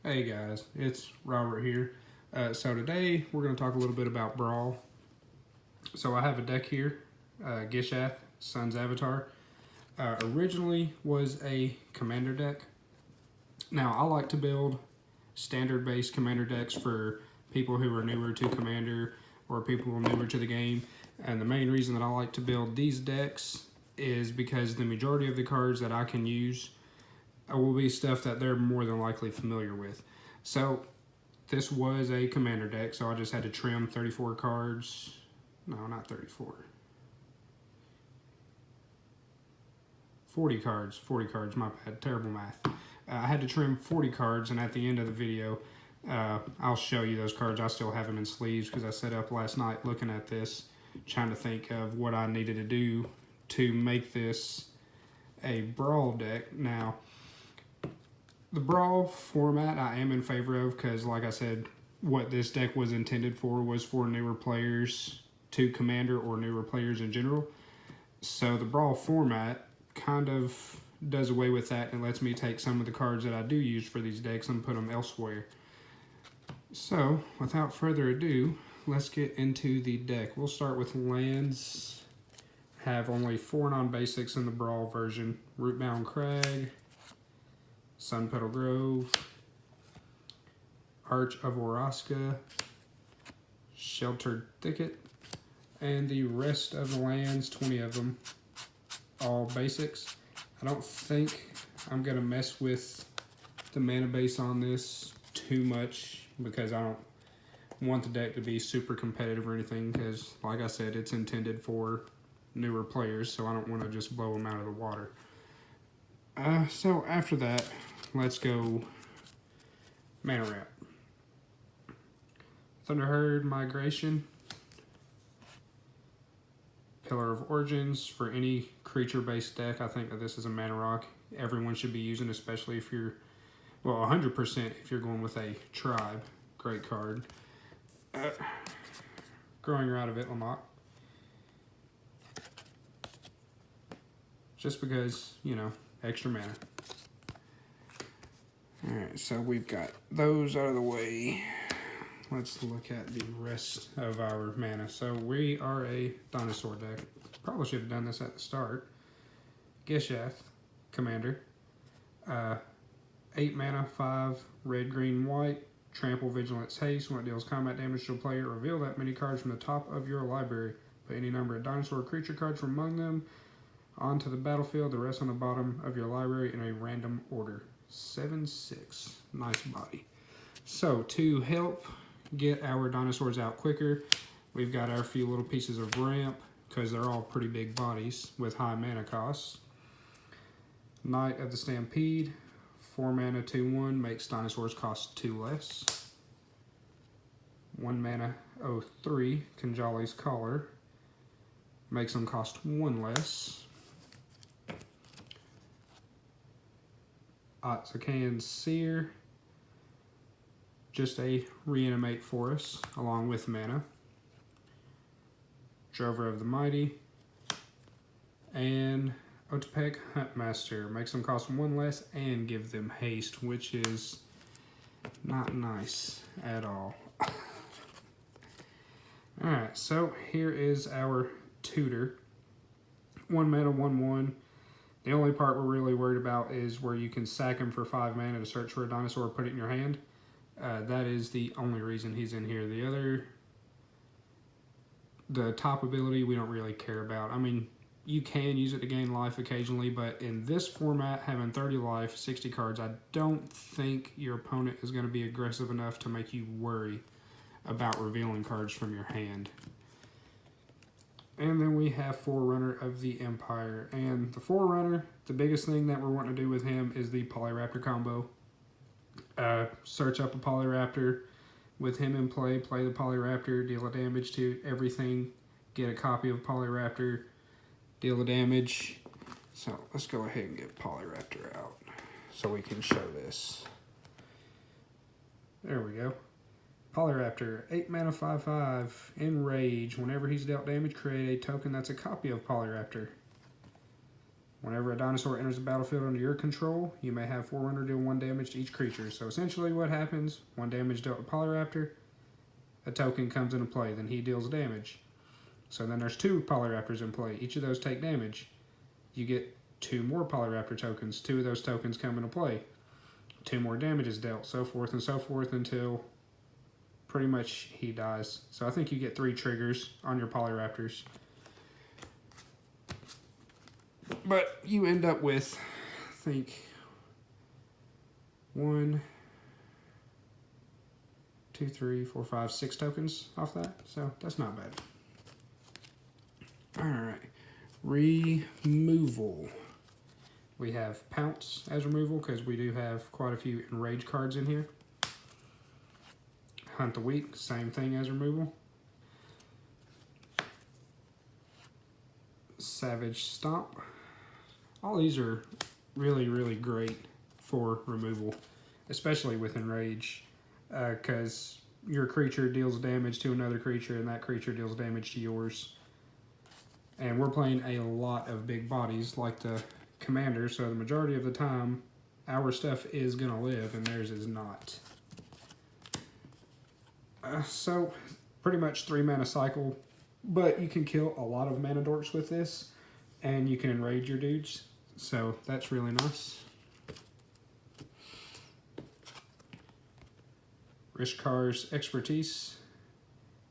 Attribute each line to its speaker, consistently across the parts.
Speaker 1: Hey guys, it's Robert here. So today we're going to talk a little bit about Brawl. So I have a deck here, Gishath, Sun's Avatar. Originally was a commander deck. Now I like to build standard based commander decks for people who are newer to commander or people who are newer to the game. And the main reason that I like to build these decks is because the majority of the cards that I can use will be stuff that they're more than likely familiar with. So this was a commander deck, so I just had to trim 34 cards. No, not 34. 40 cards, my bad, terrible math. I had to trim 40 cards, and at the end of the video, I'll show you those cards. I still have them in sleeves because I set up last night looking at this, trying to think of what I needed to do to make this a Brawl deck. Now, the Brawl format I am in favor of because, like I said, what this deck was intended for was for newer players to Commander or newer players in general. So the Brawl format kind of does away with that and lets me take some of the cards that I do use for these decks and put them elsewhere. So, without further ado, let's get into the deck. We'll start with lands. Have only 4 non-basics in the Brawl version. Rootbound Crag, Sun Petal Grove, Arch of Oraska, Sheltered Thicket, and the rest of the lands, 20 of them, all basics. I don't think I'm going to mess with the mana base on this too much because I don't want the deck to be super competitive or anything because, like I said, it's intended for newer players, so I don't want to just blow them out of the water. So after that, let's go Mana Wrap. Thunderherd Migration, Pillar of Origins. For any creature-based deck, I think that this is a mana rock everyone should be using, especially if you're, well, 100% if you're going with a tribe. Great card. Growing Rite of Itlamok. Just because, you know, extra mana. Alright, so we've got those out of the way. Let's look at the rest of our mana. So we are a dinosaur deck. Probably should have done this at the start. Gishath, Commander. 8 mana, 5 red, green, white. Trample, Vigilance, Haste. When it deals combat damage to a player, reveal that many cards from the top of your library. Put any number of dinosaur creature cards from among them onto the battlefield, the rest on the bottom of your library in a random order. 7/6. Nice body. So, to help get our dinosaurs out quicker, we've got our few little pieces of ramp because they're all pretty big bodies with high mana costs. Knight of the Stampede. 4 mana, 2/1, makes dinosaurs cost 2 less. 1 mana, 3, Kanjali's Collar. Makes them cost 1 less. Otzakan's Seer, just a reanimate for us, along with mana. Drover of the Mighty, and Otepec Huntmaster, makes them cost 1 less and give them haste, which is not nice at all. Alright, so here is our tutor. 1 mana, 1/1. The only part we're really worried about is where you can sack him for 5 mana to search for a dinosaur, put it in your hand. That is the only reason he's in here. The top ability we don't really care about. I mean, you can use it to gain life occasionally, but in this format, having 30 life, 60 cards, I don't think your opponent is going to be aggressive enough to make you worry about revealing cards from your hand. And then we have Forerunner of the Empire. And the Forerunner, the biggest thing that we're wanting to do with him is the Polyraptor combo. Search up a Polyraptor with him in play, play the Polyraptor, deal a damage to everything, get a copy of Polyraptor, deal a damage. So let's go ahead and get Polyraptor out so we can show this. There we go. Polyraptor, 8 mana, 5/5, Enrage. Whenever he's dealt damage, create a token that's a copy of Polyraptor. Whenever a dinosaur enters the battlefield under your control, you may have Forerunner deal 1 damage to each creature. So essentially what happens, 1 damage dealt to Polyraptor, a token comes into play, then he deals damage. So then there's 2 Polyraptors in play. Each of those take damage. You get 2 more Polyraptor tokens. 2 of those tokens come into play. 2 more damage is dealt, so forth until pretty much he dies. So I think you get 3 triggers on your Polyraptors. But you end up with, I think, 1, 2, 3, 4, 5, 6 tokens off that. So that's not bad. Alright. Removal. We have Pounce as removal because we do have quite a few Enrage cards in here. Hunt the Weak, same thing as removal. Savage Stomp. All these are really, really great for removal, especially with Enrage, because your creature deals damage to another creature and that creature deals damage to yours. And we're playing a lot of big bodies like the Commander, so the majority of the time our stuff is going to live and theirs is not. So pretty much 3 mana cycle, but you can kill a lot of mana dorks with this and you can enrage your dudes, so that's really nice. Rishkar's Expertise,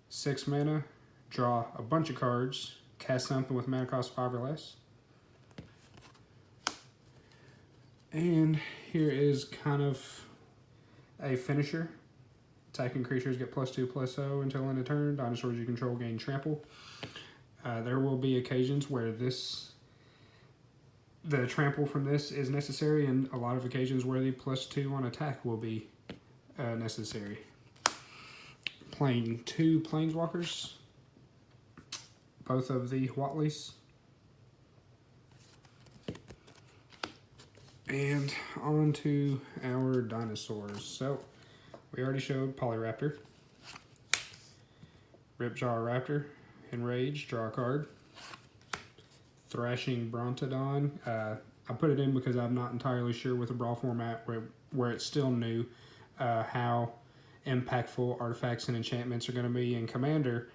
Speaker 1: 6 mana, draw a bunch of cards, cast something with mana cost 5 or less. And here is kind of a finisher. Attacking creatures get +2/+0 until end of turn. Dinosaurs you control gain trample. There will be occasions where the trample from this is necessary, and a lot of occasions where the +2 on attack will be necessary. Playing 2 Planeswalkers, both of the Whatleys. And on to our dinosaurs. So, we already showed Polyraptor. Ripjaw Raptor, Enrage, draw a card. Thrashing Brontodon. I put it in because I'm not entirely sure with the Brawl format where it's still new how impactful artifacts and enchantments are going to be. In Commander,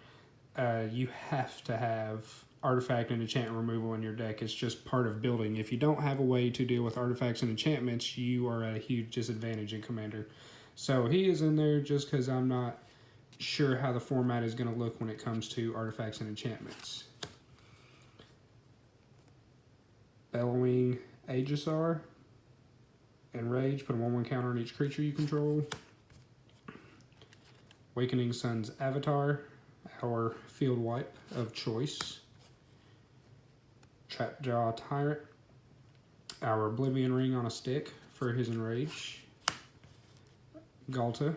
Speaker 1: you have to have artifact and enchantment removal in your deck. It's just part of building. If you don't have a way to deal with artifacts and enchantments, you are at a huge disadvantage in Commander. So he is in there just because I'm not sure how the format is going to look when it comes to artifacts and enchantments. Bellowing Aegisar. Enrage, put a 1/1 counter on each creature you control. Awakening Sun's Avatar, our field wipe of choice. Trapjaw Tyrant, our Oblivion Ring on a stick for his Enrage. Galta,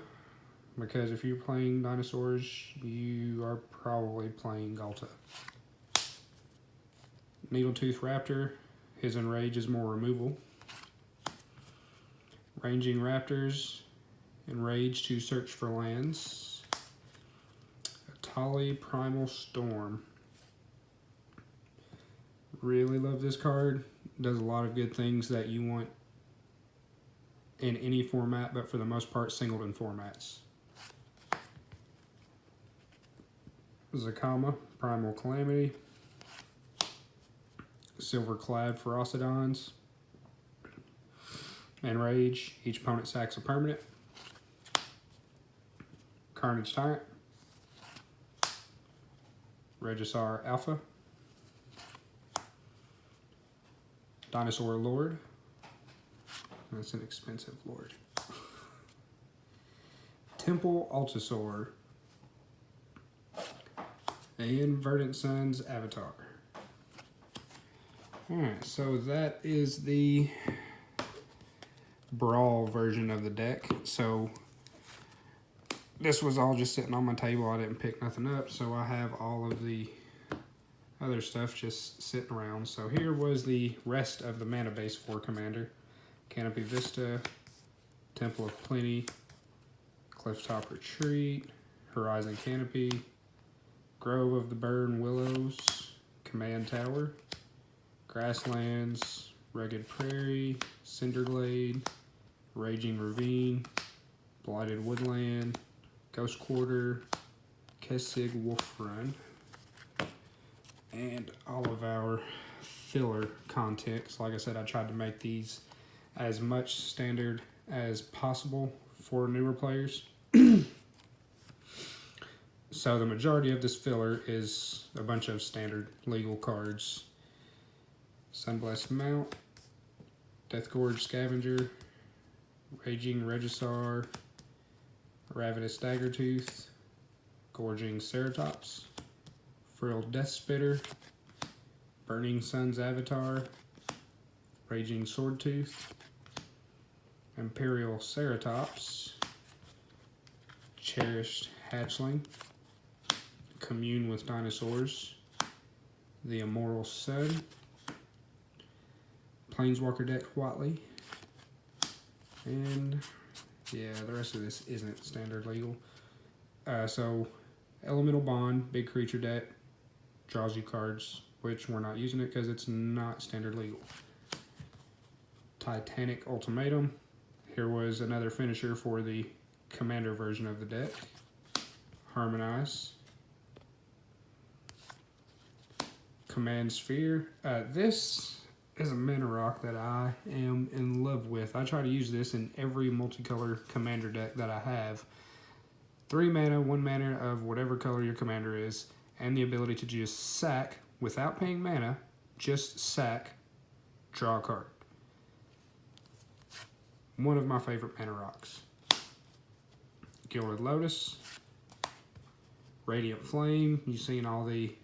Speaker 1: because if you're playing dinosaurs, you are probably playing Galta. Needletooth Raptor, his Enrage is more removal. Ranging Raptors, Enrage to search for lands. Atali Primal Storm. Really love this card. Does a lot of good things that you want in any format, but for the most part, singleton formats. Zakama, Primal Calamity. Silverclad Ferocidons. Enrage, each opponent sacks a permanent. Carnage Tyrant. Regisar Alpha. Dinosaur Lord. That's an expensive lord. Temple Altasaur. And Verdant Sun's Avatar. Alright, so that is the Brawl version of the deck. So this was all just sitting on my table. I didn't pick nothing up, so I have all of the other stuff just sitting around. So here was the rest of the mana base for Commander. Canopy Vista, Temple of Plenty, Clifftop Retreat, Horizon Canopy, Grove of the Burn Willows, Command Tower, Grasslands, Rugged Prairie, Cinderglade, Raging Ravine, Blighted Woodland, Ghost Quarter, Kessig Wolf Run, and all of our filler content. 'Cause like I said, I tried to make these as much standard as possible for newer players. So the majority of this filler is a bunch of standard legal cards. Sunblessed Mount, Deathgorge Scavenger, Raging Regisar, Ravenous Daggertooth, Gorging Ceratops, Frilled Death Spitter, Burning Sun's Avatar, Raging Swordtooth, Imperial Ceratops, Cherished Hatchling, Commune with Dinosaurs, the Immoral Sun, Planeswalker deck Watley, and yeah, the rest of this isn't standard legal. So Elemental Bond, big creature deck, draws you cards, which we're not using it because it's not standard legal. Titanic Ultimatum. Here was another finisher for the commander version of the deck. Harmonize. Command Sphere. This is a mana rock that I am in love with. I try to use this in every multicolor commander deck that I have. 3 mana, 1 mana of whatever color your commander is, and the ability to just sack without paying mana, just sack, draw a card. One of my favorite mana rocks. Gilded Lotus, Radiant Flame. You've seen all the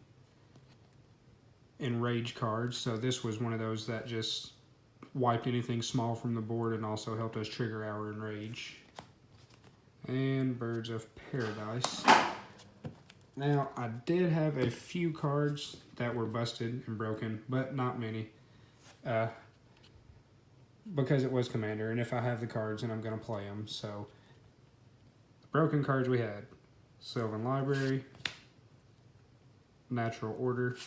Speaker 1: Enrage cards, so this was one of those that just wiped anything small from the board and also helped us trigger our Enrage. And Birds of Paradise. Now, I did have a few cards that were busted and broken, but not many. Because it was Commander, and if I have the cards, and I'm going to play them. So, the broken cards we had: Sylvan Library, Natural Order,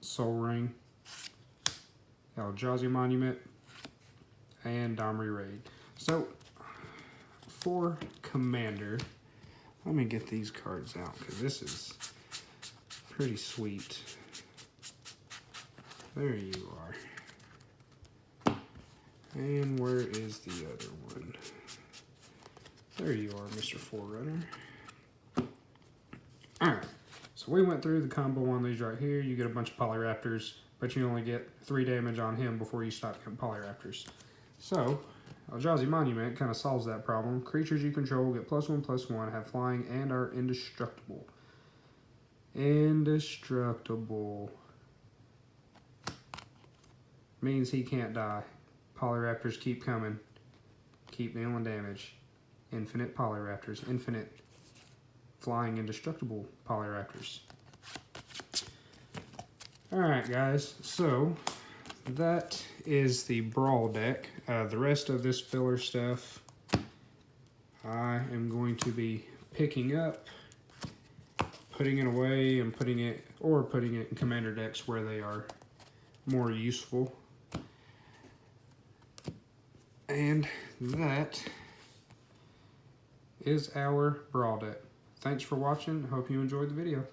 Speaker 1: Soul Ring, Eldrazi Monument, and Domri Raid. So, for Commander, let me get these cards out, because this is pretty sweet. There you are. And where is the other one? There you are, Mr. Forerunner. Alright, so we went through the combo on these right here. You get a bunch of Polyraptors, but you only get 3 damage on him before you stop getting Polyraptors. So, Eldrazi Monument kind of solves that problem. Creatures you control get +1/+1, have flying, and are indestructible. Indestructible. Means he can't die. Polyraptors keep coming. Keep dealing damage. Infinite Polyraptors. Infinite flying indestructible Polyraptors. Alright guys, so that is the Brawl deck. The rest of this filler stuff I am going to be picking up, putting it away, and putting it in commander decks where they are more useful. And that is our Brawl deck. Thanks for watching. Hope you enjoyed the video.